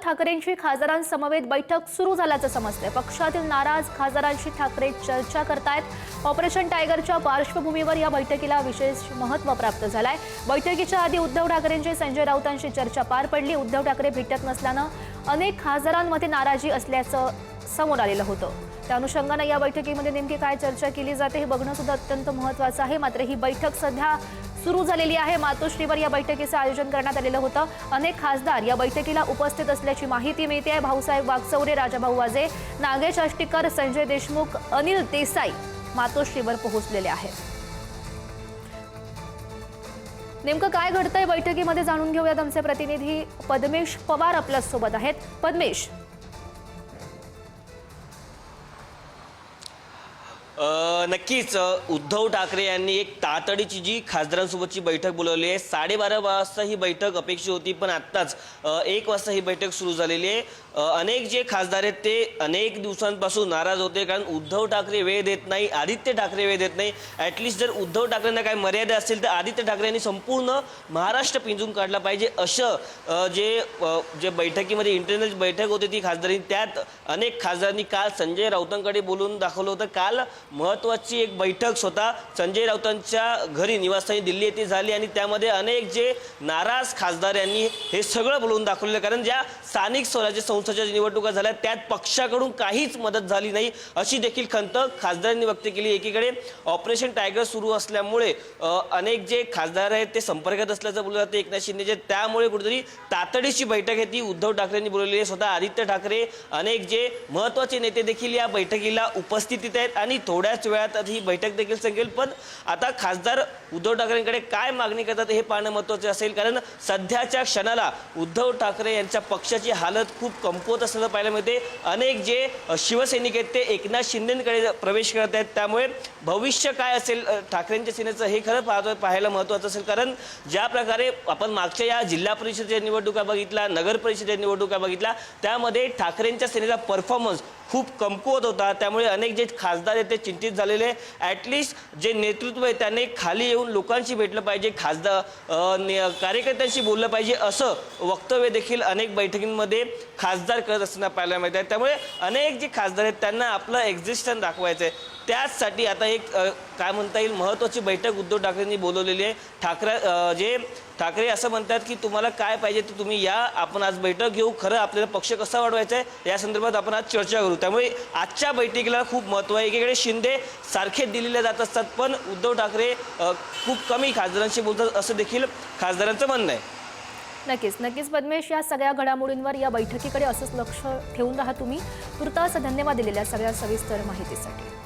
ठाकरेंची खासदारांसमवेत बैठक सुरू झाल्याचं समजतंय। पक्षातील नाराज खासदारांशी ठाकरे चर्चा करतायत। ऑपरेशन टायगरच्या पार्श्वभूमीवर या बैठकीला विशेष महत्त्व प्राप्त झालंय। बैठकीच्या आधी उद्धव ठाकरेंची संजय राऊतांशी चर्चा पार पडली। उद्धव ठाकरे भेटत नसल्यानं अनेक खासदारांमध्ये नाराजी असल्याचं समोर आलेलं होतं। त्या अनुषंगाने या बैठकीमध्ये नेमकी काय चर्चा केली जाते हे बघणं सुद्धा अत्यंत महत्त्वाचं आहे। मात्र ही बैठक सध्या सुरू झालेली आहे। मातोश्रीवर या बैठकीचं आयोजन करण्यात आलेलं होतं। अनेक खासदार या बैठकीला उपस्थित असल्याची माहिती मिळते आहे। भाऊसाहेब वागचौरे, राजाभाऊ वाजे, नागेश आष्टीकर, संजय देशमुख, अनिल देसाई मातोश्रीवर पोहोचलेले आहेत। नेमकं काय घडतंय बैठकीमध्ये जाणून घेऊयात। आमचे प्रतिनिधी पद्मेश पवार आपल्या सोबत आहेत। पद्मेश, नक्कीच उद्धव ठाकरे यांनी एक तातडीची जी खासदारांसोबतची बैठक बोलवली आहे। 12:30 वाजता ही बैठक अपेक्षित होती, पण आत्ताच 1 वाजता ही बैठक सुरू झालेली आहे। अनेक जे खासदार आहेत ते अनेक दिवसांपासून नाराज होते, कारण उद्धव ठाकरे वेळ देत नाही, आदित्य ठाकरे वेळ देत नाही। ॲटलिस्ट जर उद्धव ठाकरेंना काही मर्यादा असतील तर आदित्य ठाकरे यांनी संपूर्ण महाराष्ट्र पिंजून काढला पाहिजे, असं जे बैठकीमध्ये इंटरनल बैठक होती ती खासदारांनी, त्यात अनेक खासदारांनी काल संजय राऊतांकडे बोलून दाखवलं होतं। काल महत्त्वाची एक बैठक स्वतः संजय राऊतांच्या घरी निवासस्थानी दिल्ली येथे झाली आणि त्यामध्ये अनेक जे नाराज खासदार यांनी हे सगळं बोलून दाखवलेलं, कारण ज्या स्थानिक स्वराज्य संस्थांच्या निवडणुका झाल्या त्यात पक्षाकडून काहीच मदत झाली नाही, अशी देखील खंत खासदारांनी व्यक्त केली। एकीकडे ऑपरेशन टायगर सुरू असल्यामुळे अनेक जे खासदार आहेत ते संपर्कात असल्याचं बोललं जातं एकनाथ शिंदेचे, त्यामुळे कुठेतरी तातडीची बैठक आहे ती उद्धव ठाकरेंनी बोलवलेली आहे। स्वतः आदित्य ठाकरे, अनेक जे महत्त्वाचे नेते देखील या बैठकीला उपस्थित आहेत आणि थोड्याच वेळात ही बैठक देखील संपेल। पण आता खासदार उद्धव ठाकरेंकडे काय मागणी करतात हे पाहणं महत्त्वाचे असेल, कारण सध्याच्या क्षणाला उद्धव ठाकरे यांच्या पक्षाची हालत खूप कमकुवत असल्याचं पाहायला मिळते। अनेक जे शिवसैनिक आहेत ते एकनाथ शिंदेंकडे प्रवेश करत आहेत, त्यामुळे भविष्य काय असेल ठाकरेंच्या सेनेचं हे खरं पाहायला महत्त्वाचं असेल। कारण ज्या प्रकारे आपण मागच्या या जिल्हा परिषदेच्या निवडणुका बघितल्या, नगर परिषदेच्या निवडणुका बघितल्या, त्यामध्ये ठाकरेंच्या सेनेचा परफॉर्मन्स खूप कमकुवत होता, त्यामुळे अनेक जे खासदार आहेत ते चिंतित झालेले। ॲटलिस्ट जे नेतृत्व आहे त्याने खाली येऊन लोकांशी भेटलं पाहिजे, कार्यकर्त्यांशी बोललं पाहिजे, असं वक्तव्य देखील अनेक बैठकींमध्ये खासदार करत असताना पाहायला मिळत आहे। त्यामुळे अनेक जे खासदार आहेत त्यांना आपलं एक्झिस्टन्स दाखवायचं आहे, त्याचसाठी आता एक काय म्हणता येईल महत्त्वाची बैठक उद्धव ठाकरेंनी बोलवलेली आहे। ठाकरे असं म्हणतात की तुम्हाला काय पाहिजे तर तुम्ही या, आपण आज बैठक घेऊ, खरं आपल्याला पक्ष कसा वाढवायचा आहे या संदर्भात आपण आज चर्चा करू। त्यामुळे आजच्या बैठकीला खूप महत्त्व आहे। एकीकडे शिंदे सारखे दिल्लीला जात असतात, पण उद्धव ठाकरे खूप कमी खासदारांशी बोलतात, असं देखील खासदारांचं म्हणणं आहे। नक्कीच पद्मेश, या सगळ्या घडामोडींवर या बैठकीकडे असंच लक्ष ठेवून राहा तुम्ही। तुर्तास धन्यवाद दिलेल्या सगळ्या सविस्तर माहितीसाठी।